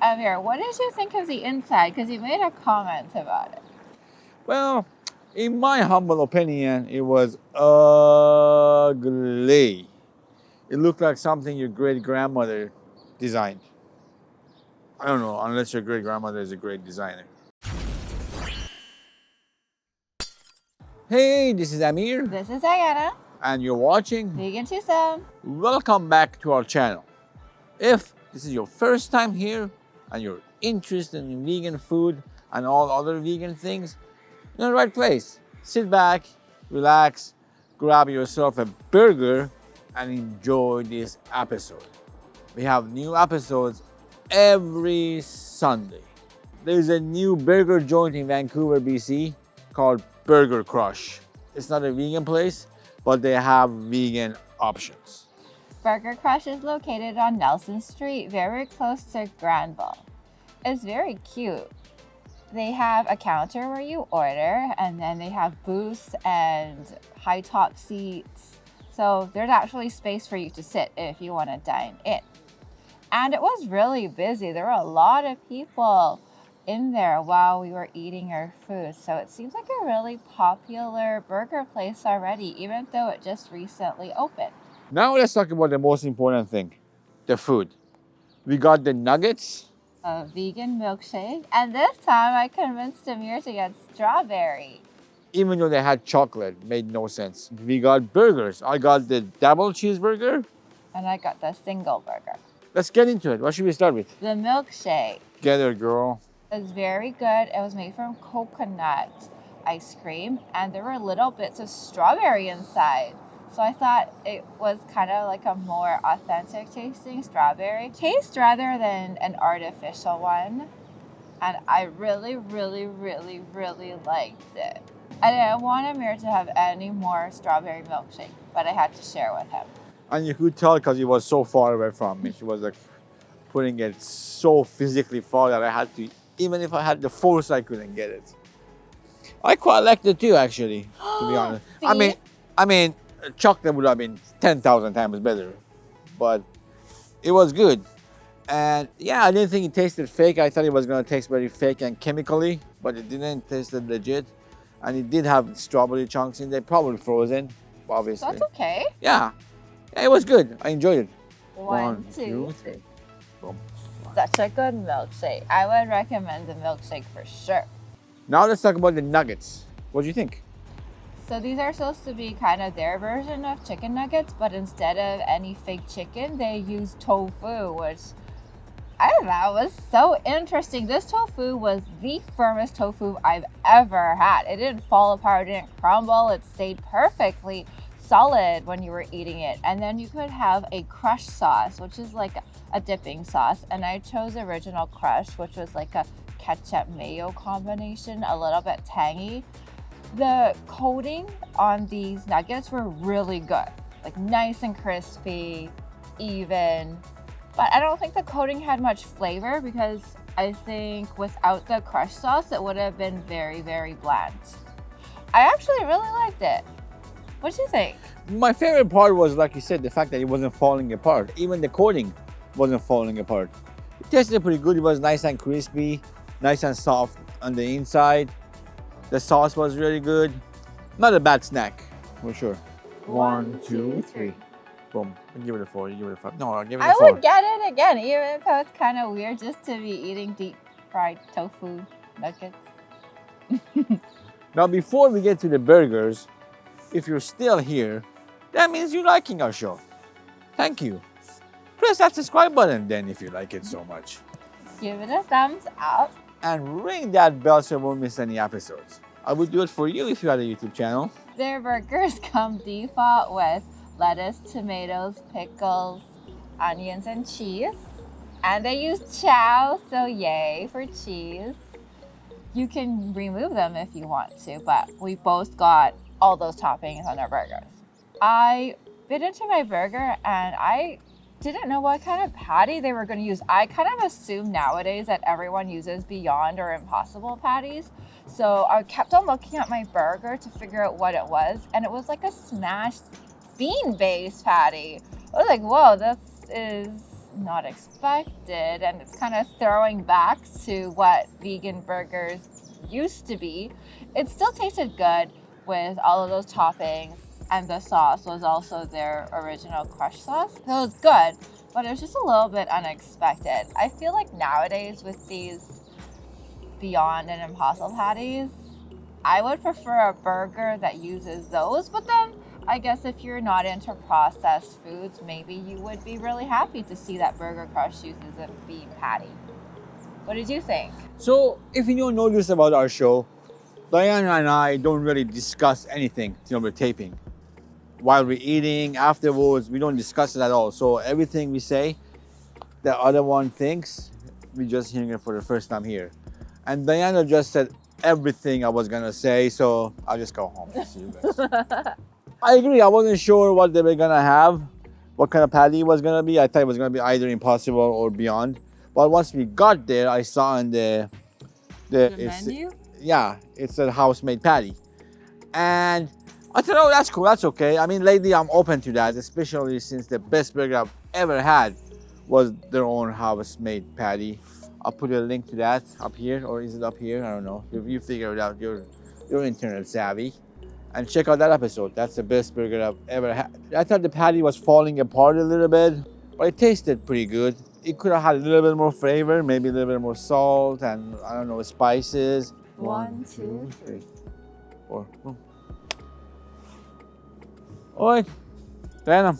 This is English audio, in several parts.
Amir, what did you think of the inside? Because you made a comment about it. Well, in my humble opinion, it was ugly. It looked like something your great-grandmother designed. I don't know, unless your great-grandmother is a great designer. Hey, this is Amir, This is Diana, and you're watching. VEGANTWOSOME. Welcome back to our channel. If this is your first time here and you're interested in vegan food and all other vegan things, you're in the right place. Sit back, relax, grab yourself a burger, and enjoy this episode. We have new episodes every Sunday. There's a new burger joint in Vancouver, BC called Burger Cush. It's not a vegan place, but they have vegan options. Burger Cush is located on Nelson Street, very close to Granville. It's very cute. They have a counter where you order, and then they have booths and high top seats. So there's actually space for you to sit if you want to dine in. And it was really busy. There were a lot of people in there while we were eating our food. So it seems like a really popular burger place already, even though it just recently opened. Now let's talk about the most important thing, the food. We got the nuggets. A vegan milkshake. And this time I convinced Amir to get strawberry. Even though they had chocolate, made no sense. We got burgers. I got the double cheeseburger. And I got the single burger. Let's get into it. What should we start with? The milkshake Get it, girl. is very good. It was made from coconut ice cream, and there were little bits of strawberry inside. So I thought it was kind of like a more authentic tasting strawberry taste rather than an artificial one. And I really, really, really, really liked it. I didn't want Amir to have any more strawberry milkshake, but I had to share with him. And you could tell because he was so far away from me. She was like putting it so physically far that I had to, even if I had the force, I couldn't get it. I quite liked it too, actually, to be honest. I mean, chocolate would have been 10,000 times better, but it was good. And yeah, I didn't think it tasted fake. I thought it was going to taste very fake and chemically, but it didn't taste legit. And it did have strawberry chunks in there, probably frozen, obviously. That's okay. Yeah, it was good. I enjoyed it. One, two, three. Boom. Such a good milkshake. I would recommend the milkshake for sure. Now let's talk about the nuggets. What do you think? So these are supposed to be kind of their version of chicken nuggets, but instead of any fake chicken, they use tofu, which I thought was so interesting. This tofu was the firmest tofu I've ever had. It didn't fall apart, it didn't crumble, it stayed perfectly solid when you were eating it. And then you could have a crush sauce, which is like a dipping sauce. And I chose original crush, which was like a ketchup mayo combination, a little bit tangy. The coating on these nuggets were really good, like nice and crispy, even. But I don't think the coating had much flavor because I think without the crush sauce, it would have been very, very bland. I actually really liked it. What do you think? My favorite part was, like you said, the fact that it wasn't falling apart. Even the coating wasn't falling apart. It tasted pretty good. It was nice and crispy, nice and soft on the inside. The sauce was really good. Not a bad snack, for sure. One, two, three. Boom. I'll give it a 4. You give it a 5. No, I'll give it a 4. I would get it again, even if it was kind of weird just to be eating deep fried tofu nuggets. Now, before we get to the burgers, if you're still here, that means you're liking our show. Thank you. Press that subscribe button then if you like it so much. Give it a thumbs up. And ring that bell so you won't miss any episodes. I would do it for you if you had a YouTube channel. Their burgers come default with lettuce, tomatoes, pickles, onions, and cheese. And they use chow, so yay for cheese. You can remove them if you want to, but we both got all those toppings on our burgers. I bit into my burger and I didn't know what kind of patty they were going to use. I kind of assume nowadays that everyone uses Beyond or Impossible patties. So I kept on looking at my burger to figure out what it was. And it was like a smashed bean-based patty. I was like, whoa, this is not expected, and it's kind of throwing back to what vegan burgers used to be. It still tasted good with all of those toppings, and the sauce was also their original crush sauce. So it was good, but it was just a little bit unexpected. I feel like nowadays with these Beyond and Impossible patties, I would prefer a burger that uses those, but then I guess if you're not into processed foods, maybe you would be really happy to see that Burger Cush uses a bean patty. What did you think? So, if you don't know this about our show, Diana and I don't really discuss anything, we're taping. While we're eating, afterwards, we don't discuss it at all. So everything we say, the other one thinks, we're just hearing it for the first time here. And Diana just said everything I was gonna say, so I'll just go home and see you guys. I agree, I wasn't sure what they were gonna have, what kind of patty it was gonna be. I thought it was gonna be either Impossible or Beyond. But once we got there, I saw in the menu? Yeah, it's a house-made patty. And I thought, oh, that's cool, that's okay. I mean, lately I'm open to that, especially since the best burger I've ever had was their own house-made patty. I'll put a link to that up here, or is it up here? I don't know. You figure it out, you're internet savvy. And check out that episode. That's the best burger I've ever had. I thought the patty was falling apart a little bit, but it tasted pretty good. It could have had a little bit more flavor, maybe a little bit more salt and, I don't know, spices. 1, 2, 3. 4. Boom. All right, Diana,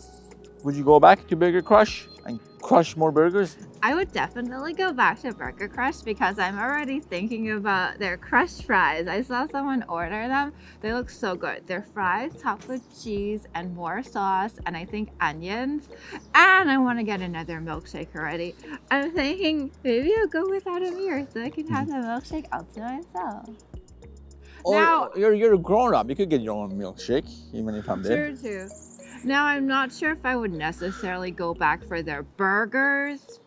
would you go back to Burger Crush and crush more burgers? I would definitely go back to Burger Crush because I'm already thinking about their crushed fries. I saw someone order them. They look so good. Their fries topped with cheese and more sauce and I think onions. And I want to get another milkshake already. I'm thinking maybe I'll go without a mirror so I can have the milkshake all to myself. Or Now, you're a grown up. You could get your own milkshake, even if I'm there. true too. Now I'm not sure if I would necessarily go back for their burgers.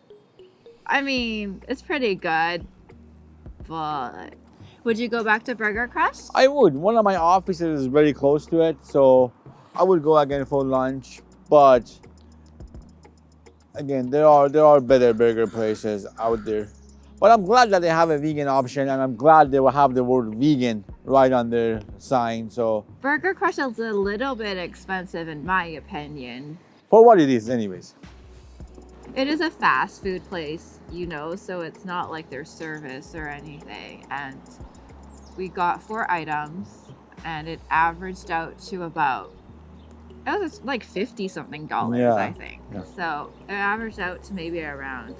I mean, it's pretty good, but would you go back to Burger Cush? I would. One of my offices is very close to it, so I would go again for lunch. But again, there are better burger places out there. But I'm glad that they have a vegan option, and I'm glad they will have the word vegan right on their sign. So Burger Crush is a little bit expensive in my opinion. for what it is, anyways. It is a fast food place, so it's not like their service or anything. And we got 4 items and it averaged out to about, it was like $50 something, I think. Yeah. So it averaged out to maybe around,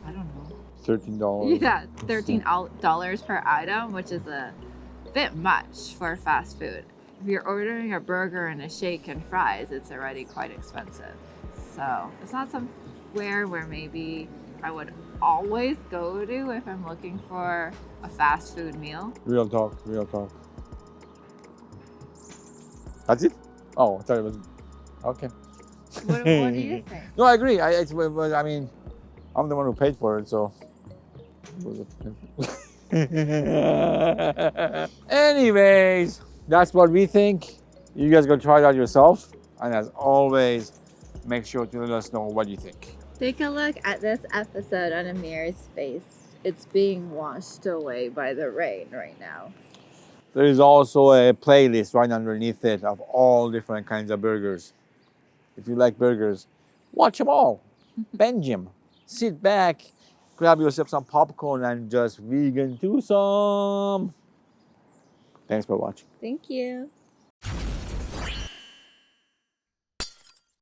I don't know. $13. Yeah, $13 per item, which is a bit much for fast food. If you're ordering a burger and a shake and fries, it's already quite expensive. So it's not somewhere where maybe I would always go to if I'm looking for a fast food meal. Real talk. That's it? Oh, I thought it was, okay. What do you think? No, I agree. I mean, I'm the one who paid for it, so. Anyways, that's what we think. You guys go try it out yourself. And as always, make sure to let us know what you think. Take a look at this episode on Amir's face. It's being washed away by the rain right now. There is also a playlist right underneath it of all different kinds of burgers. If you like burgers, watch them all. Binge them. Sit back, grab yourself some popcorn and just vegan-twosome. Thanks for watching. Thank you.